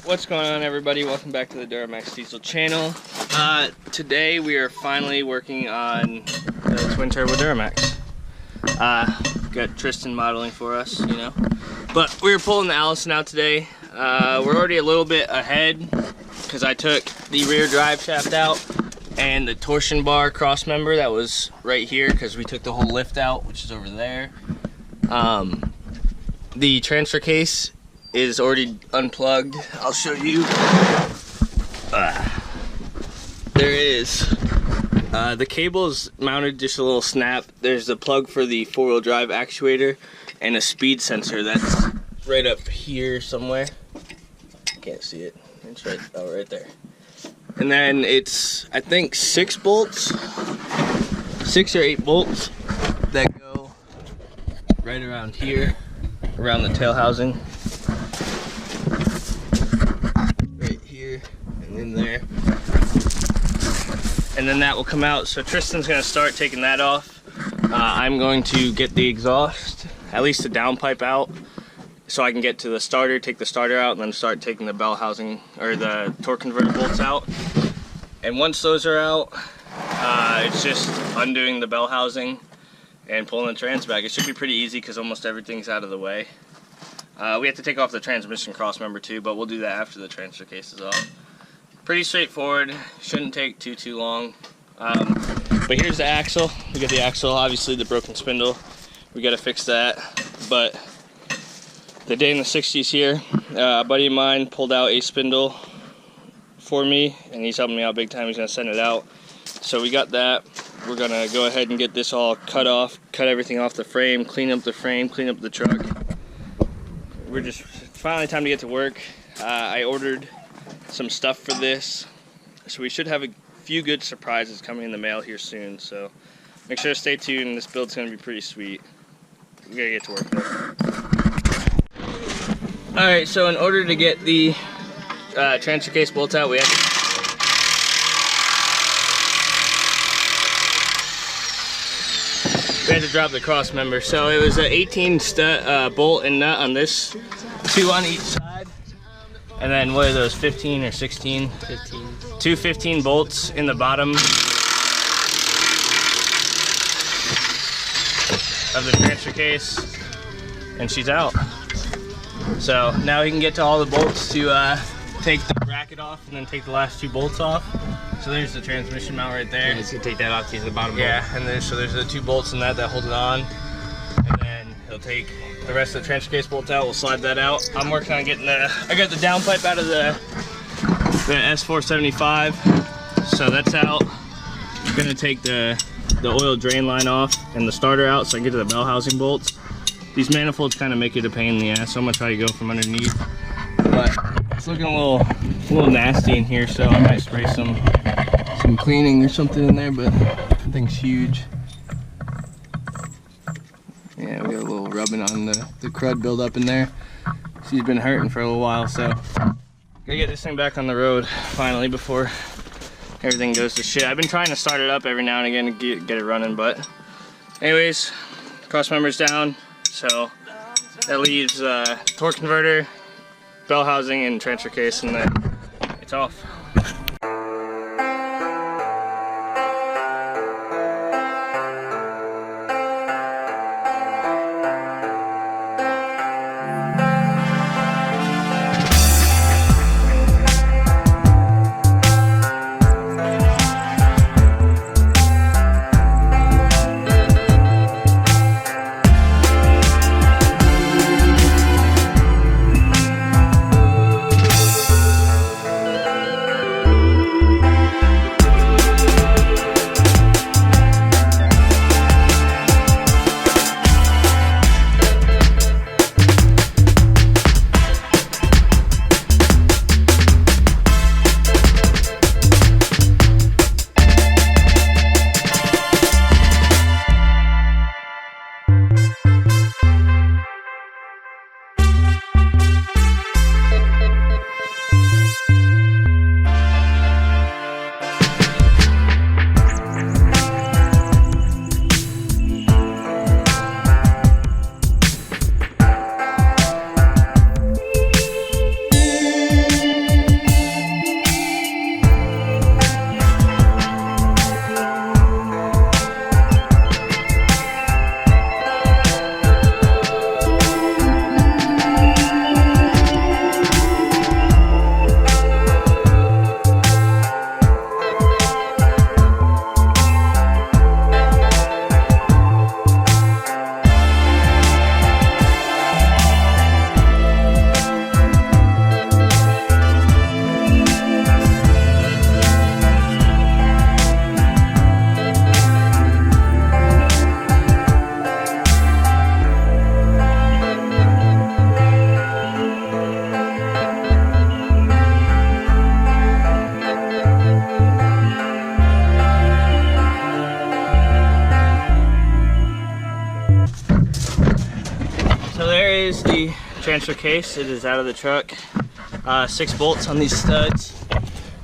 What's going on, everybody? Welcome back to the Duramax Diesel channel. Today we are finally working on the twin turbo Duramax. Got Tristan modeling for us, you know. But we were pulling the Allison out today. We're already a little bit ahead because I took the rear drive shaft out and the torsion bar cross member that was right here because we took the whole lift out, which is over there. The transfer case is already unplugged. I'll show you. There it is. The cable is mounted just a little snap. There's the plug for the four-wheel drive actuator and a speed sensor that's right up here somewhere. Can't see it. It's right, oh, right there. And then it's, I think, 6 bolts, 6 or 8 bolts that go right around here, around the tail housing. In there, and then that will come out. So Tristan's going to start taking that off. I'm going to get the exhaust, at least the downpipe out, so I can get to the starter, take the starter out, and then start taking the bell housing or the torque converter bolts out. And once those are out, it's just undoing the bell housing and pulling the trans back. It should be pretty easy because almost everything's out of the way. We have to take off the transmission cross member too, but we'll do that after the transfer case is off. Pretty straightforward, shouldn't take too long. But here's the axle. We got the axle, obviously the broken spindle. We gotta fix that. But the day in the 60s here, a buddy of mine pulled out a spindle for me, and he's helping me out big time. He's gonna send it out. So we got that. We're gonna go ahead and get this all cut off, cut everything off the frame, clean up the frame, clean up the truck. We're just, it's finally time to get to work. I ordered some stuff for this, so we should have a few good surprises coming in the mail here soon, so make sure to stay tuned. This build's going to be pretty sweet. We gotta get to work though. Alright, so in order to get the transfer case bolts out, we have to drop the cross member. So it was an 18 bolt and nut on this, 2 on each side. And then what are those, 15 or 16? 15. 2 15 bolts in the bottom of the transfer case, and she's out. So now we can get to all the bolts to take the bracket off and then take the last 2 bolts off. So there's the transmission mount right there. And it's gonna take that off to the bottom. Yeah, and then so there's the 2 bolts in that hold it on. And then he'll take the rest of the transfer case bolts out. We'll slide that out. I'm working on getting I got the downpipe out of the S475, so that's out. I'm gonna take the oil drain line off and the starter out so I can get to the bell housing bolts. These manifolds kind of make it a pain in the ass, so I'm gonna try to go from underneath. But it's looking a little nasty in here, so I might spray some cleaning or something in there, but that thing's huge. Yeah, we got a little rubbing on the crud buildup in there. She's been hurting for a little while, so gotta get this thing back on the road finally before everything goes to shit. I've been trying to start it up every now and again to get it running, but anyways, cross member's down, so that leaves torque converter, bell housing, and transfer case, and then it's off. transfer case. It is out of the truck. 6 bolts on these studs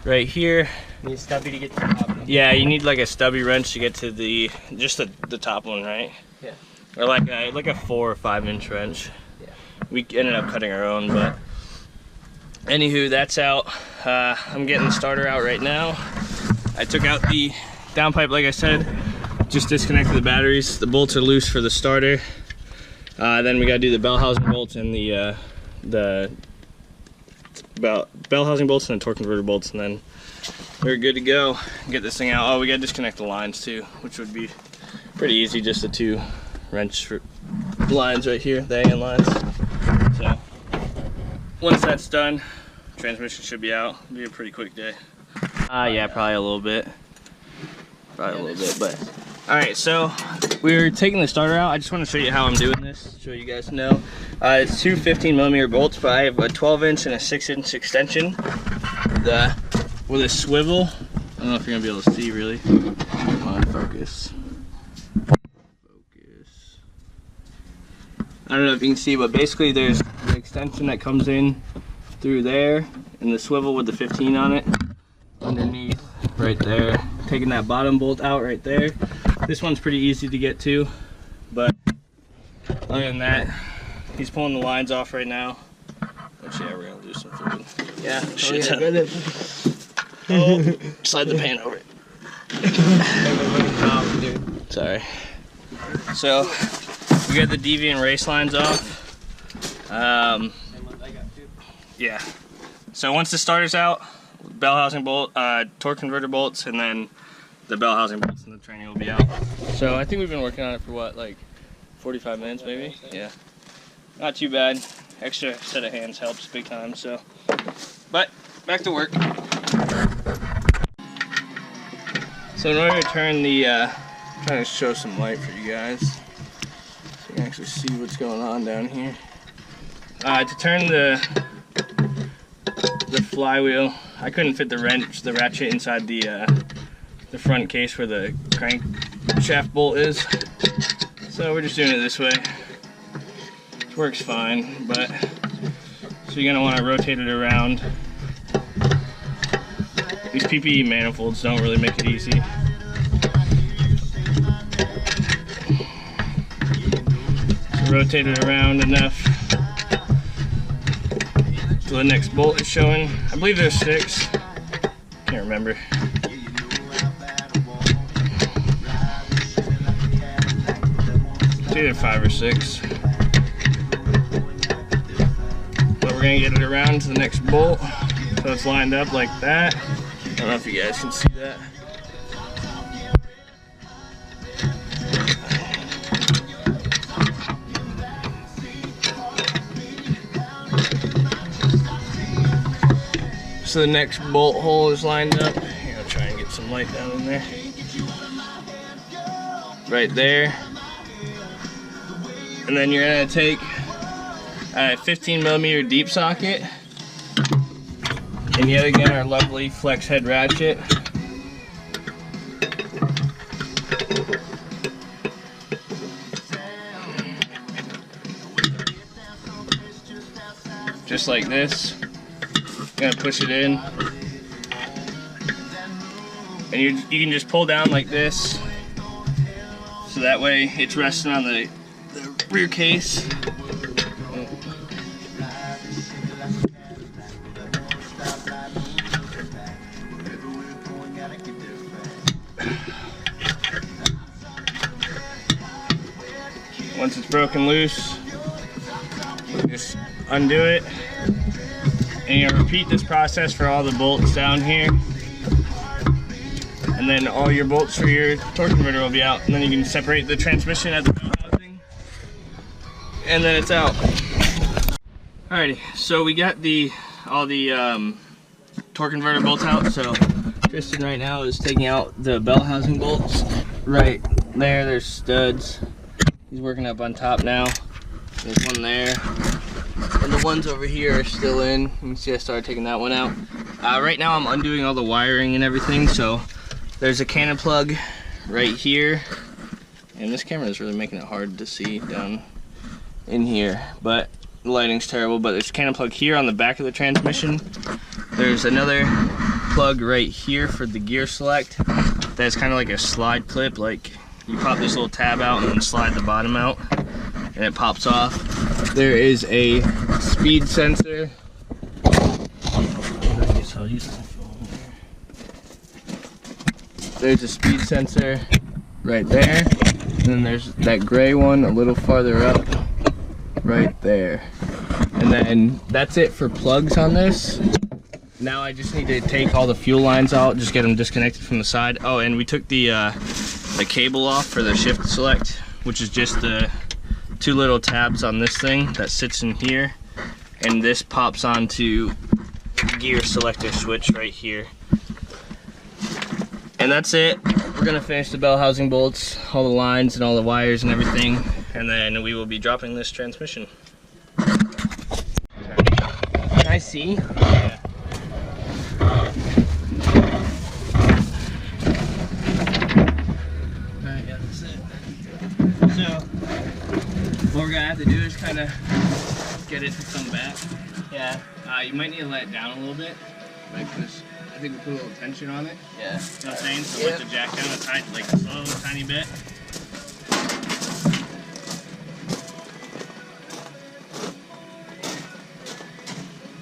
right here. You need a stubby to get to the top. Yeah, you need like a stubby wrench to get to the top one, right? Yeah. Or like a 4 or 5 inch wrench. Yeah. We ended up cutting our own, but anywho, that's out. I'm getting the starter out right now. I took out the downpipe, like I said, just disconnected the batteries. The bolts are loose for the starter. Then we gotta do the Bellhousing bolts and the Bellhousing bolts and the torque converter bolts, and then we're good to go. Get this thing out. Oh, we gotta disconnect the lines too, which would be pretty easy, just the 2 wrench lines right here, the AN lines. So once that's done, transmission should be out. It'll be a pretty quick day. Yeah, probably a little bit. But all right, so we're taking the starter out. I just want to show you how I'm doing this, so you guys know. It's 2 15mm bolts, but I have a 12-inch and a 6-inch extension with a swivel. I don't know if you're gonna be able to see really. Come on, focus. I don't know if you can see, but basically there's the extension that comes in through there and the swivel with the 15 on it underneath right there. Taking that bottom bolt out right there. This one's pretty easy to get to, but other than that, he's pulling the lines off right now. Actually, yeah, we're gonna do some food. Yeah, shit. Oh, slide the pan over it. Sorry. So we got the Deviant race lines off. Yeah. So once the starter's out, Bellhousing bolt, torque converter bolts, and then the Bellhousing bolts and the training will be out. So I think we've been working on it for what, like 45 minutes maybe? Yeah. Not too bad. Extra set of hands helps big time, so. But back to work. So in order to turn the, trying to show some light for you guys, so you can actually see what's going on down here. To turn the flywheel, I couldn't fit the ratchet inside the front case where the crank shaft bolt is, so we're just doing it this way. It works fine, but so you're gonna want to rotate it around. These PPE manifolds don't really make it easy. So rotate it around enough so the next bolt is showing. I believe there's 6. Can't remember. It's either 5 or 6. But we're gonna get it around to the next bolt so it's lined up like that. I don't know if you guys can see that. So the next bolt hole is lined up. Here, I'll try and get some light down in there. Right there. And then you're gonna take a 15mm deep socket. And yet again, our lovely flex head ratchet. Just like this. Gonna push it in, and you can just pull down like this, so that way it's resting on the rear case. Once it's broken loose, just undo it. And you're gonna repeat this process for all the bolts down here. And then all your bolts for your torque converter will be out. And then you can separate the transmission at the housing. And then it's out. Alrighty, so we got all the torque converter bolts out. So Tristan right now is taking out the Bellhousing bolts. Right there, there's studs. He's working up on top now. There's one there. And the ones over here are still in. You can see I started taking that one out. Right now I'm undoing all the wiring and everything, so there's a cannon plug right here. And this camera is really making it hard to see down in here. But The lighting's terrible, but there's a cannon plug here on the back of the transmission. There's another plug right here for the gear select. That's kind of like a slide clip, like you pop this little tab out and then slide the bottom out and it pops off. There is a speed sensor. There's a speed sensor right there, and then there's that gray one a little farther up right there. And then that's it for plugs on this. Now I just need to take all the fuel lines out, just get them disconnected from the side. Oh, and we took the cable off for the shift select, which is just the 2 little tabs on this thing that sits in here, and this pops onto gear selector switch right here. And that's it. We're gonna finish the bell housing bolts, all the lines and all the wires and everything, and then we will be dropping this transmission. Can I see? Yeah. Alright, yeah, that's it. So, what we're gonna have to do is kind of get it to come back. Yeah. You might need to let it down a little bit, like this. I think we put a little tension on it. Yeah. You know what I'm saying? So let the jack down a tight, like slow, tiny bit.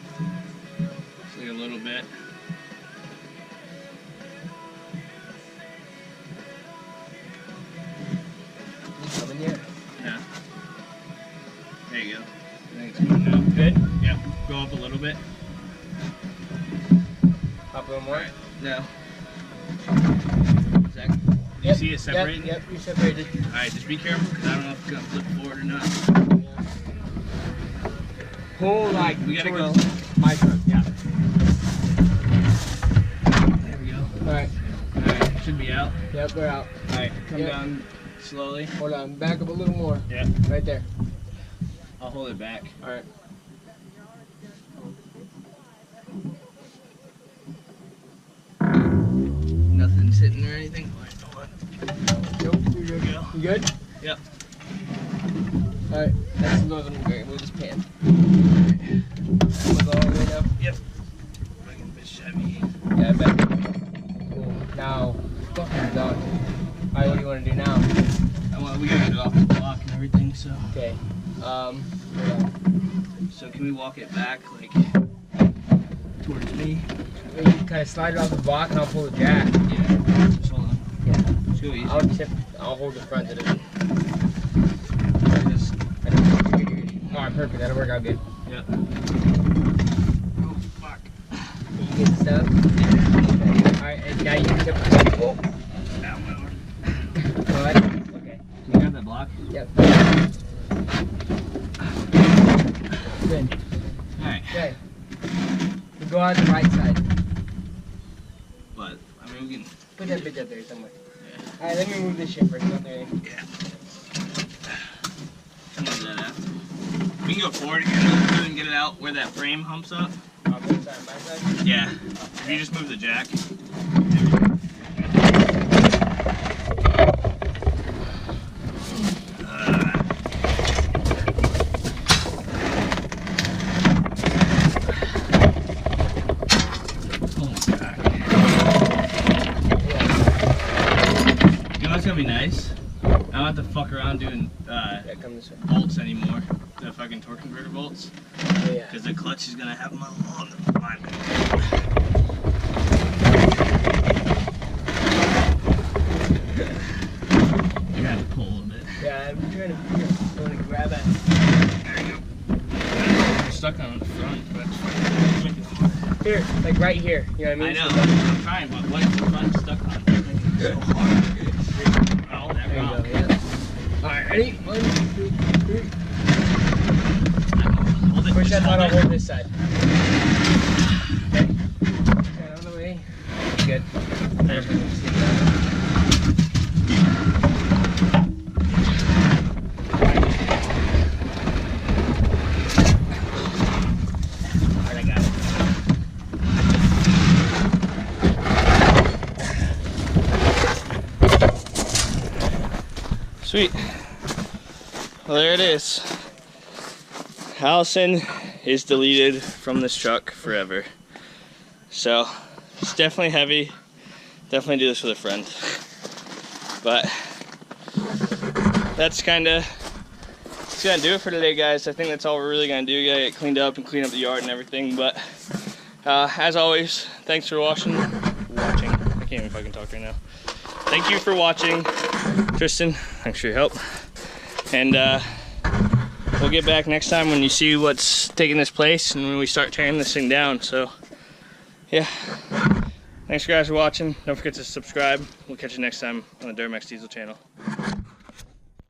Just like a little bit. Coming yet? Yeah. There you go. I think it's good now. Good? Yep. Go up a little bit. Up a little more? No. Do you see it separating? Yep, you separated. Alright, just be careful because I don't know if it's going to flip forward or not. Pull like We gotta go. My turn, yeah. There we go. Alright. Alright, should be out. Yep, we're out. Alright, come Yep. down slowly. Hold on, back up a little more. Yeah. Right there. I'll hold it back. Alright. Nothing's hitting or anything. Nope, you're good. Go. You good? Yep. Alright, that's another one. Move this pan. We'll go all the way now. Yep. Fucking bit Chevy. Yeah, I bet. Cool. Now, fucking done. Alright, what do you want to do now? We gotta get it off the block and everything, so. Okay. So can we walk it back, like, towards me? You can kind of slide it off the block and I'll pull the jack. Yeah. Just hold on. Yeah. It's go easy. I'll hold the front of it. Just, Alright, perfect. That'll work out good. yep. Oh, fuck. Can you get the stuff? Alright, and now you can tip the oh. Down my arm. Alright. Okay. Can you grab that block? Yep. Good. Alright. Okay. We go on the right side. But, I mean, we can. Put that bitch up there somewhere. Yeah. Alright, let me move this shit first. Not there. Yeah. Can do that after. We can go forward again and get it out where that frame humps up. On this side, my side? Yeah. If you just move the jack. It's gonna be nice. I don't have to fuck around doing Come this way. bolts anymore. The fucking torque converter bolts. Yeah. Because the clutch is gonna have them on the line. You gotta pull a little bit. Yeah, I'm trying to grab it. There you go. I'm stuck on the front, but it's making it hard. Here, like right here. You know what I mean? I know. I'm trying, but what is the front stuck on? It's making it so hard. Oh, that There you rock. go, yeah. Alright, ready? 1, 2, 3. Hold it. Push that Just button, I'll hold it. hold this side. Okay. Turn out of the way. Good. There. Alright, I got it. Sweet. Well, there it is. Allison is deleted from this truck forever. So it's definitely heavy. Definitely do this with a friend. But that's gonna do it for today, guys. I think that's all we're really gonna do. Gotta get cleaned up and clean up the yard and everything. But as always, thanks for watching. I can't even fucking talk right now. Thank you for watching. Tristan, thanks for your help. And we'll get back next time when you see what's taking this place and when we start tearing this thing down. So yeah, thanks guys for watching. Don't forget to subscribe. We'll catch you next time on the Duramax Diesel channel.